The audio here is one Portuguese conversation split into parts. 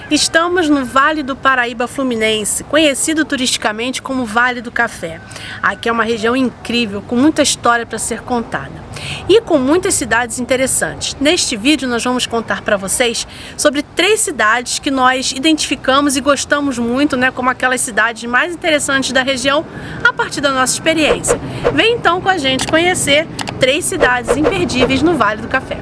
Estamos no Vale do Paraíba Fluminense, conhecido turisticamente como Vale do Café. Aqui é uma região incrível, com muita história para ser contada e com muitas cidades interessantes. Neste vídeo nós vamos contar para vocês sobre 3 cidades que nós identificamos e gostamos muito, como aquelas cidades mais interessantes da região a partir da nossa experiência. Vem então com a gente conhecer 3 cidades imperdíveis no Vale do Café.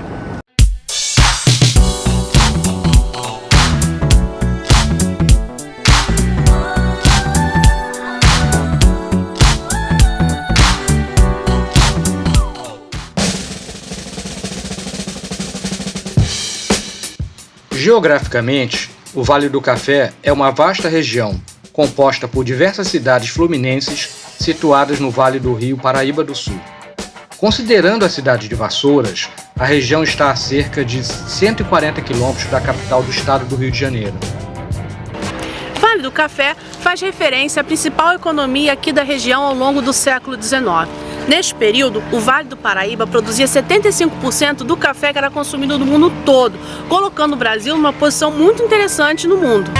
Geograficamente, o Vale do Café é uma vasta região, composta por diversas cidades fluminenses situadas no Vale do Rio Paraíba do Sul. Considerando a cidade de Vassouras, a região está a cerca de 140 quilômetros da capital do estado do Rio de Janeiro. Vale do Café faz referência à principal economia aqui da região ao longo do século XIX. Neste período, o Vale do Paraíba produzia 75% do café que era consumido no mundo todo, colocando o Brasil numa posição muito interessante no mundo.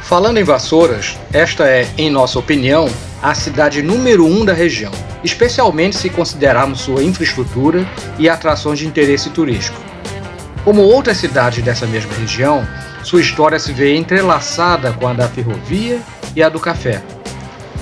Falando em Vassouras, esta é, em nossa opinião, a cidade número 1 da região, especialmente se considerarmos sua infraestrutura e atrações de interesse turístico. Como outras cidades dessa mesma região, sua história se vê entrelaçada com a da ferrovia e a do café.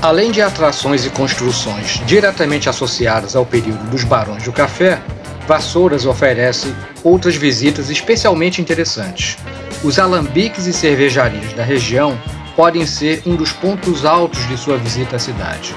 Além de atrações e construções diretamente associadas ao período dos Barões do Café, Vassouras oferece outras visitas especialmente interessantes. Os alambiques e cervejarias da região podem ser um dos pontos altos de sua visita à cidade.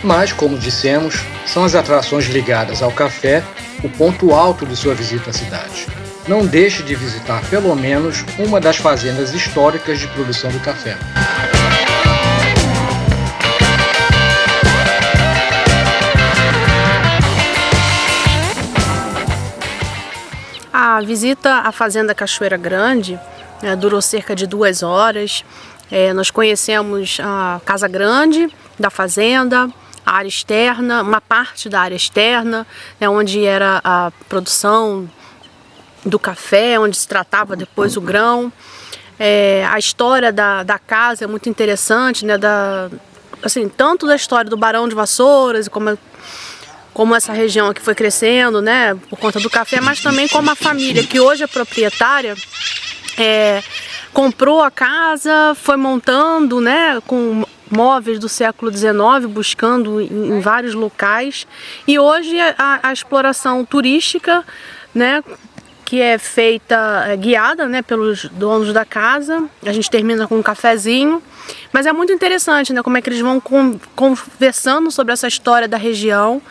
Mas, como dissemos, são as atrações ligadas ao café o ponto alto de sua visita à cidade. Não deixe de visitar pelo menos uma das fazendas históricas de produção do café. A visita à Fazenda Cachoeira Grande durou cerca de 2 horas. Nós conhecemos a Casa Grande da fazenda, a área externa, uma parte da área externa, onde era a produção do café, onde se tratava depois o grão. A história da casa é muito interessante, tanto da história do Barão de Vassouras, como essa região aqui foi crescendo, por conta do café, mas também como a família, que hoje é proprietária, comprou a casa, foi montando, com móveis do século XIX, buscando em vários locais. E hoje a exploração turística, que é feita, guiada, pelos donos da casa. A gente termina com um cafezinho. Mas é muito interessante, como é que eles vão conversando sobre essa história da região,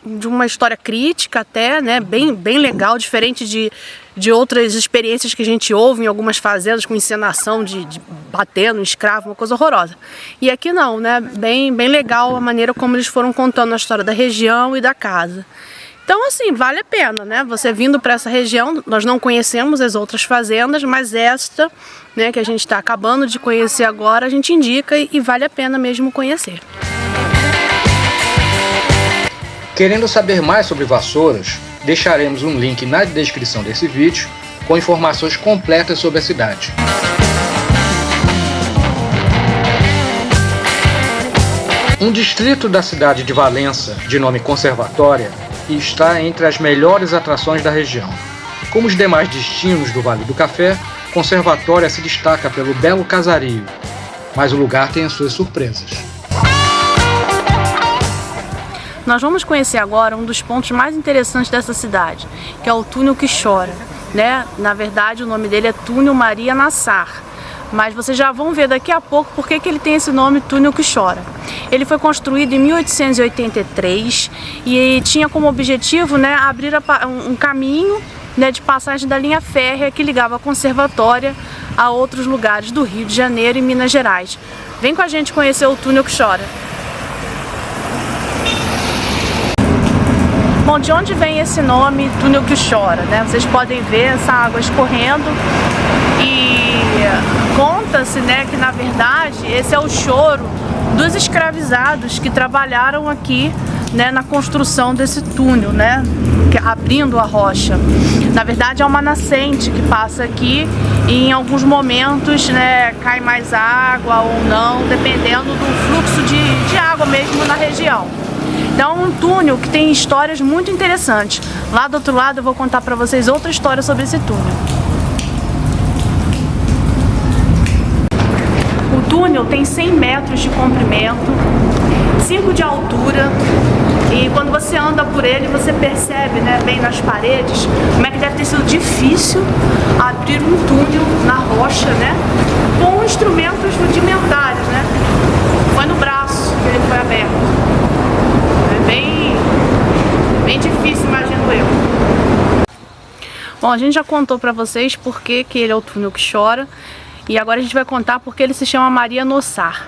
de uma história crítica até, bem legal, diferente de outras experiências que a gente ouve em algumas fazendas com encenação de bater no escravo, uma coisa horrorosa. E aqui não, bem legal a maneira como eles foram contando a história da região e da casa. Então, assim, vale a pena, você vindo para essa região. Nós não conhecemos as outras fazendas, mas esta, que a gente está acabando de conhecer agora, a gente indica e vale a pena mesmo conhecer. Querendo saber mais sobre Vassouras, deixaremos um link na descrição desse vídeo com informações completas sobre a cidade. Um distrito da cidade de Valença, de nome Conservatória, está entre as melhores atrações da região. Como os demais destinos do Vale do Café, Conservatória se destaca pelo belo casario, mas o lugar tem as suas surpresas. Nós vamos conhecer agora um dos pontos mais interessantes dessa cidade, que é o Túnel que Chora. Na verdade, o nome dele é Túnel Maria Nassar. Mas vocês já vão ver daqui a pouco por que ele tem esse nome, Túnel que Chora. Ele foi construído em 1883 e tinha como objetivo abrir um caminho de passagem da linha férrea que ligava a Conservatória a outros lugares do Rio de Janeiro e Minas Gerais. Vem com a gente conhecer o Túnel que Chora. Bom, Bom, de onde vem esse nome Túnel que Chora, né? Vocês podem ver essa água escorrendo e conta-se, né, que na verdade esse é o choro dos escravizados que trabalharam aqui, né, na construção desse túnel, né, abrindo a rocha. Na verdade é uma nascente que passa aqui e em alguns momentos, né, cai mais água ou não, dependendo do fluxo de água mesmo na região. Então é um túnel que tem histórias muito interessantes. Lá do outro lado eu vou contar para vocês outra história sobre esse túnel. O túnel tem 100 metros de comprimento, 5 de altura, e quando você anda por ele você percebe, né, bem nas paredes, como é que deve ter sido difícil abrir um túnel na rocha, né, com instrumentos rudimentares, né. Foi no braço que ele foi aberto. Bem difícil, imagino eu. Bom, a gente já contou pra vocês por que ele é o túnel que chora, e agora a gente vai contar porque ele se chama Maria Nossar.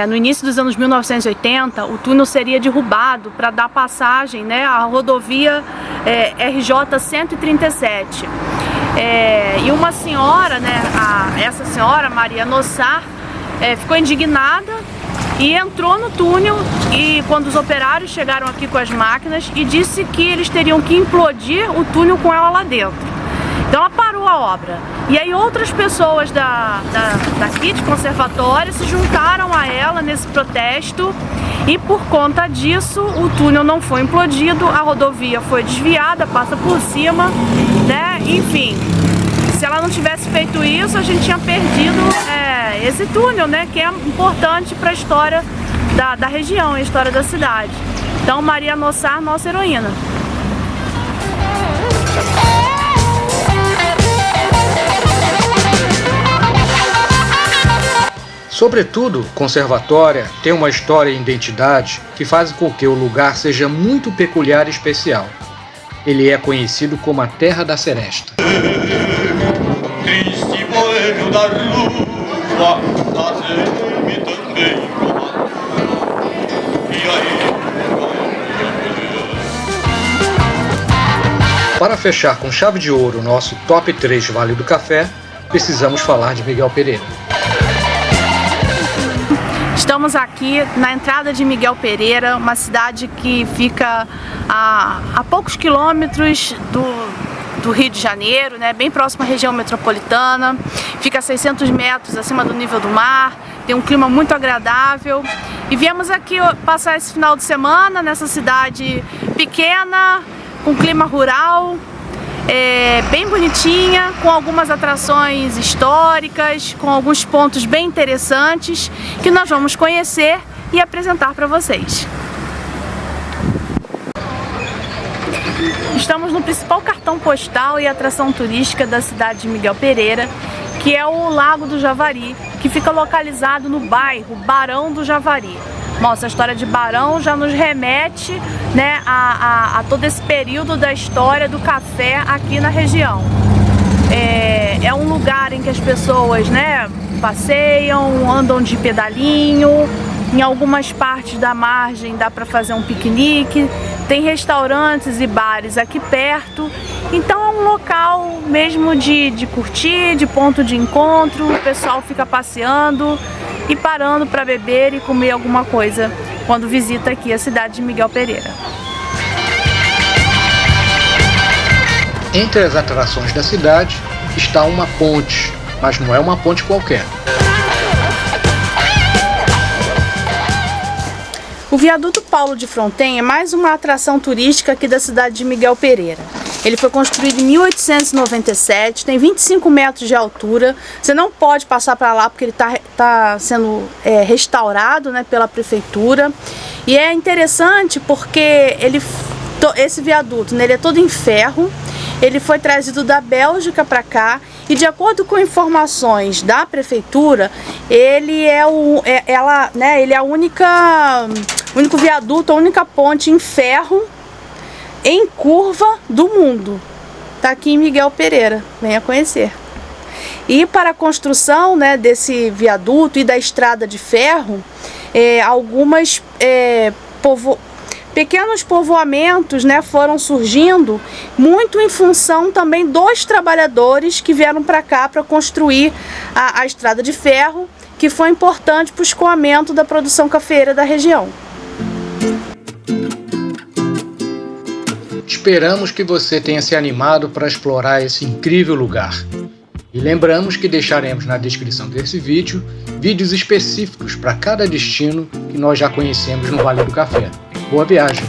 No início dos anos 1980, o túnel seria derrubado para dar passagem, né, à rodovia RJ 137. E uma senhora, né, essa senhora, Maria Nossar, ficou indignada e entrou no túnel, e quando os operários chegaram aqui com as máquinas, e disse que eles teriam que implodir o túnel com ela lá dentro. Então ela parou a obra. E aí outras pessoas daqui de conservatório se juntaram a ela nesse protesto, e por conta disso o túnel não foi implodido, a rodovia foi desviada, passa por cima, né? Enfim, se ela não tivesse feito isso, a gente tinha perdido esse túnel, né, que é importante para a história da região, a história da cidade. Então Maria Nossar, nossa heroína. Sobretudo, Conservatória tem uma história e identidade que fazem com que o lugar seja muito peculiar e especial. Ele é conhecido como a Terra da Seresta. Para fechar com chave de ouro o nosso top 3 Vale do Café, precisamos falar de Miguel Pereira. Estamos aqui na entrada de Miguel Pereira, uma cidade que fica a poucos quilômetros do Rio de Janeiro, né, bem próximo à região metropolitana, fica a 600 metros acima do nível do mar, tem um clima muito agradável, e viemos aqui passar esse final de semana nessa cidade pequena, com clima rural, bem bonitinha, com algumas atrações históricas, com alguns pontos bem interessantes que nós vamos conhecer e apresentar para vocês. Estamos no principal cartão postal e atração turística da cidade de Miguel Pereira, que é o Lago do Javari, que fica localizado no bairro Barão do Javari. Nossa, a história de Barão já nos remete, né, a todo esse período da história do café aqui na região. É um lugar em que as pessoas, né, passeiam, andam de pedalinho, em algumas partes da margem dá para fazer um piquenique, tem restaurantes e bares aqui perto, então é um local mesmo de curtir, de ponto de encontro, o pessoal fica passeando e parando para beber e comer alguma coisa quando visita aqui a cidade de Miguel Pereira. Entre as atrações da cidade está uma ponte, mas não é uma ponte qualquer. O viaduto Paulo de Fronten é mais uma atração turística aqui da cidade de Miguel Pereira. Ele foi construído em 1897, tem 25 metros de altura. Você não pode passar para lá porque ele está sendo restaurado, né, pela prefeitura. E é interessante porque esse viaduto, né, ele é todo em ferro. Ele foi trazido da Bélgica para cá e, de acordo com informações da prefeitura, ele é o único viaduto, a única ponte em ferro em curva do mundo. Está aqui em Miguel Pereira, venha conhecer. E para a construção, né, desse viaduto e da estrada de ferro, algumas pequenos povoamentos, né, foram surgindo muito em função também dos trabalhadores que vieram para cá para construir a estrada de ferro, que foi importante para o escoamento da produção cafeeira da região. Esperamos que você tenha se animado para explorar esse incrível lugar. E lembramos que deixaremos na descrição desse vídeo vídeos específicos para cada destino que nós já conhecemos no Vale do Café. Boa viagem!